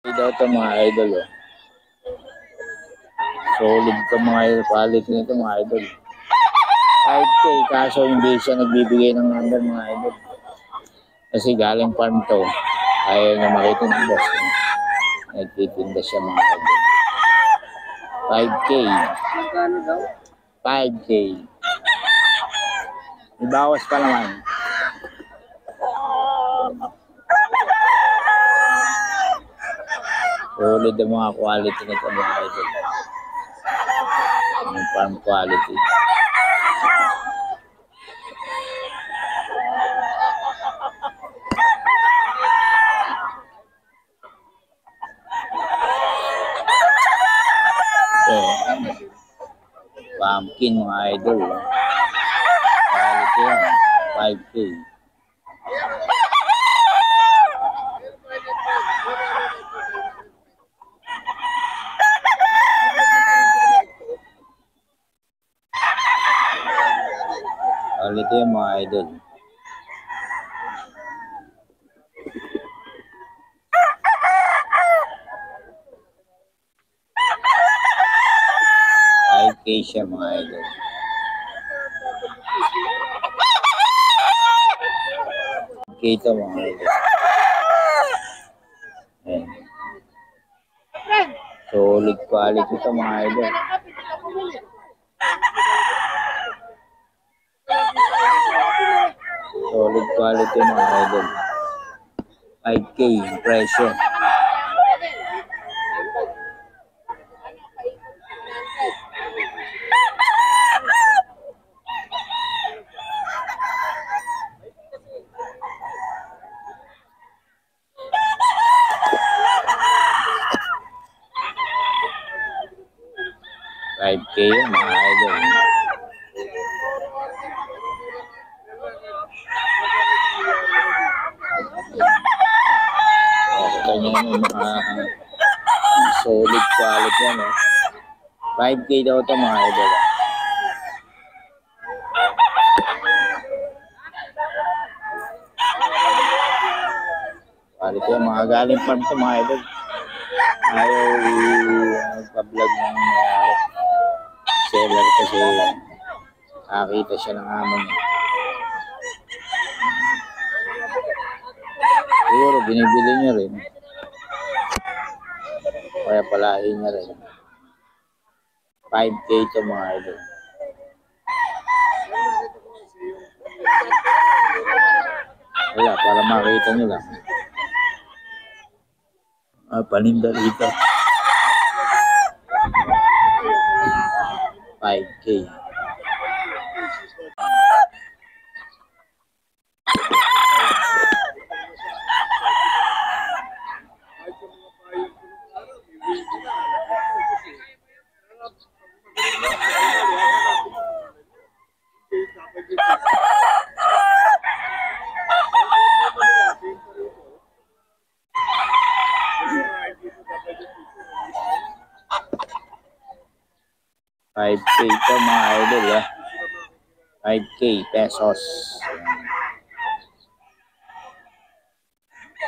Daw ito mga idol. Oh. Solid ito mga idol. Quality nito mga idol. 5K kaso hindi siya nagbibigay ng number mga idol. Kasi galing farm to. Ayaw niya makita ng boss. Nagtitinda siya mga idol. 5K. 5K. May bawas pa naman. Solid ang mga quality nito mga idol. Yung farm quality. So, pumpkin mga idol. Quality yan. 5K. Quality yan mga idol. Siya mga idol. Kita mga idol. Ayan. Solid quality ito mga idol. Solid quality mga idol. 5K yung presyo. $5K yun mga idol. Kita nyo yung solid quality yan. 5K daw ito mga idol. Quality yan mga galing farm ito mga idol. Ayaw magpa-vlog ng seller kasi nakakita siya ng amo niya. Siguro binibili niya rin. Kaya palahin niya rin. 5K ito mga idol. Wala, para makita nyo lang. Paninda dito. 5K. $5K ito mga idol. 5K pesos.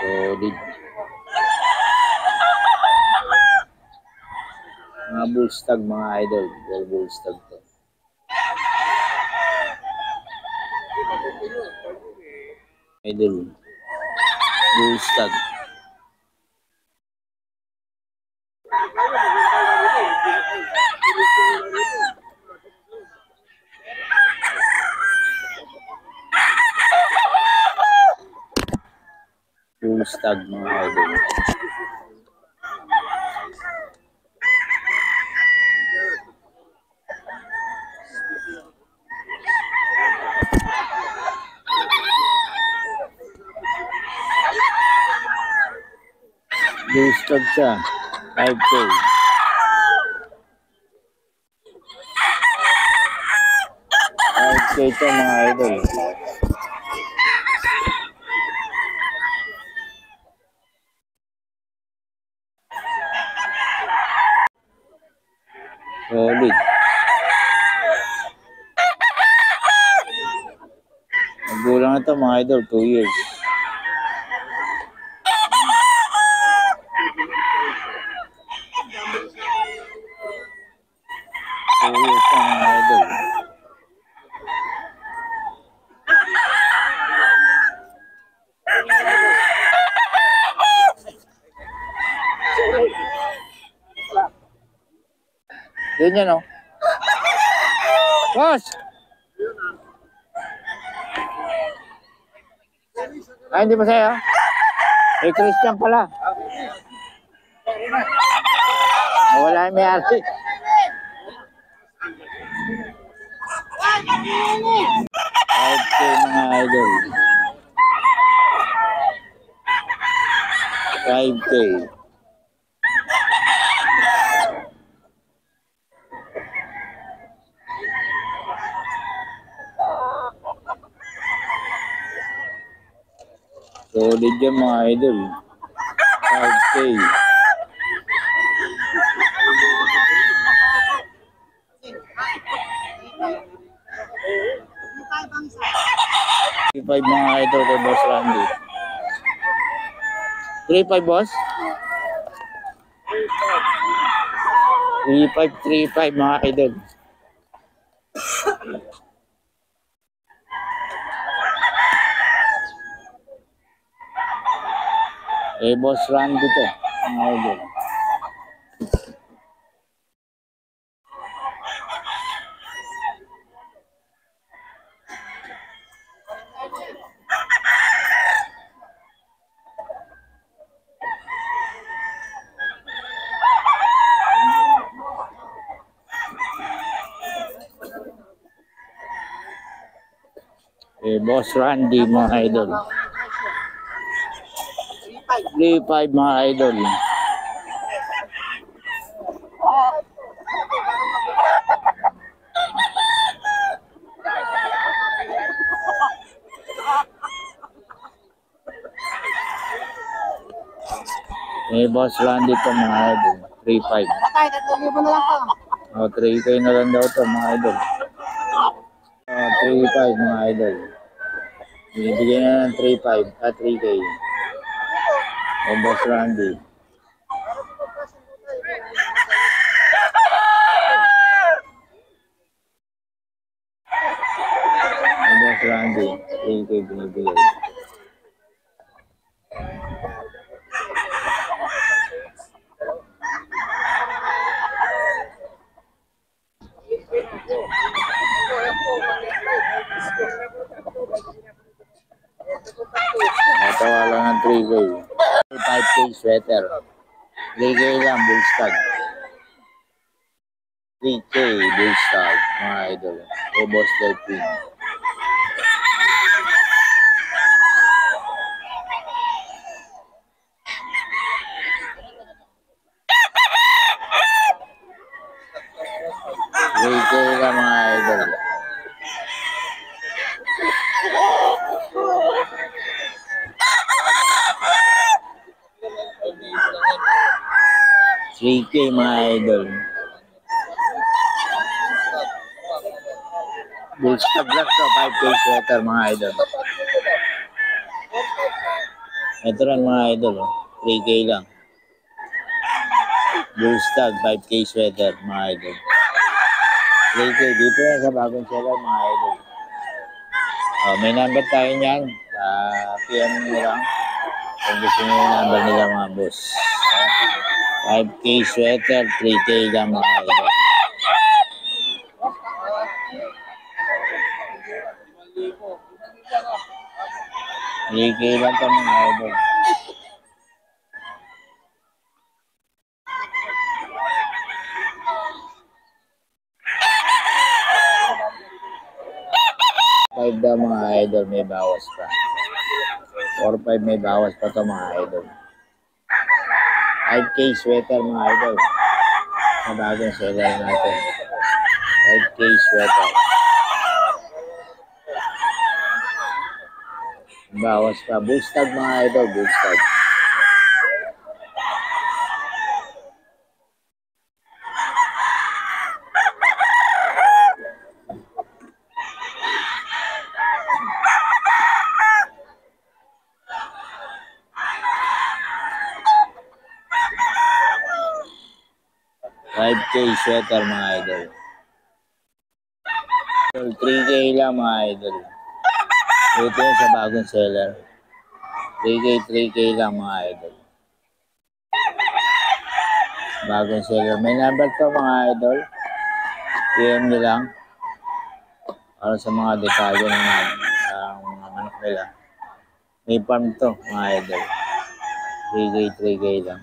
Solid. Mga bullstag mga idol. Well, bullstag to. Idol. Bullstag. Bullstag mga idol. Bullstag siya. 5K. Ito mga idol. Solid. Magulang na ito mga idol, 2 years. Yun yan, oh. Boss! Ay, hindi ba sa'yo? Eh, Christian pala. Wala yung may-ari. 5K mga idol. 5K. Solid yan mga idol. 5K. $3.5 mga idol kay Boss Randy. 3.5 boss? 3.5 mga idol. Eh, Boss Randy to, mga idol. Eh, Boss Randy mga idol. 3.5 mga idol. Eh, Boss Randy to mga idol. 3.5. Patay, 3,000 na lang to. O, 3K na lang daw to mga idol. O, 3.5 mga idol. Binibigyan na ng 3.5 at 3K. Eh, Boss Randy. Eh, Boss Randy. 3K binibigay. Natawa lang ng 3K. 5K sweater. 3K lang, bullstag. 3K bullstag, mga idol. O Boss Delphine. JK lang mga idol. JK mga idol. Bullstag lang to, 5K sweater mga idol. Ito lang mga idol, 3K lang. Bullstag, 5K sweater mga idol. 3K dito yan sa bagong seller mga idol. May number tayo niyan. PM nyo lang. Kung gusto nyo yung number nila mga boss. 5K sweater, 3K lang mga idol. $3K lang ito mga idol. $5 daw mga idol, may bawas pa. 4-5 may bawas pa ito mga idol. 5K sweater mga idol. Sa bagong seller natin. 5K sweater. Bawas pa. Bullstag mga idol, bullstag. $5K sweater mga idol. 3K lang mga idol. Ito yung sa bagong seller. 3K lang mga idol. Bagong seller. May number to mga idol. PM nyo lang para sa mga detalye ng mga manok nila. May farm to, mga idol. 3K lang.